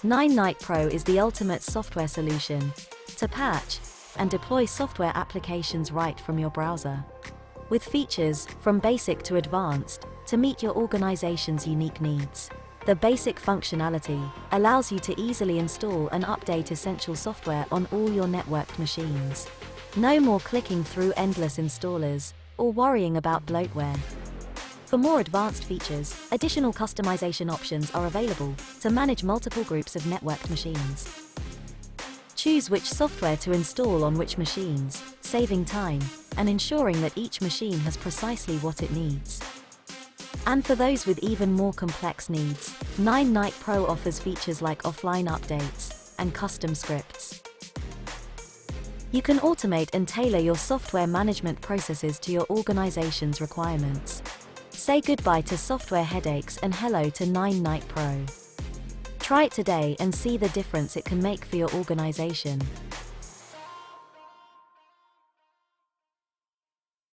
Ninite Pro is the ultimate software solution to patch and deploy software applications right from your browser. With features from basic to advanced to meet your organization's unique needs. The basic functionality allows you to easily install and update essential software on all your networked machines. No more clicking through endless installers or worrying about bloatware. For more advanced features, additional customization options are available to manage multiple groups of networked machines. Choose which software to install on which machines, saving time and ensuring that each machine has precisely what it needs. And for those with even more complex needs, Ninite Pro offers features like offline updates and custom scripts. You can automate and tailor your software management processes to your organization's requirements. Say goodbye to software headaches and hello to Ninite Pro. Try it today and see the difference it can make for your organization.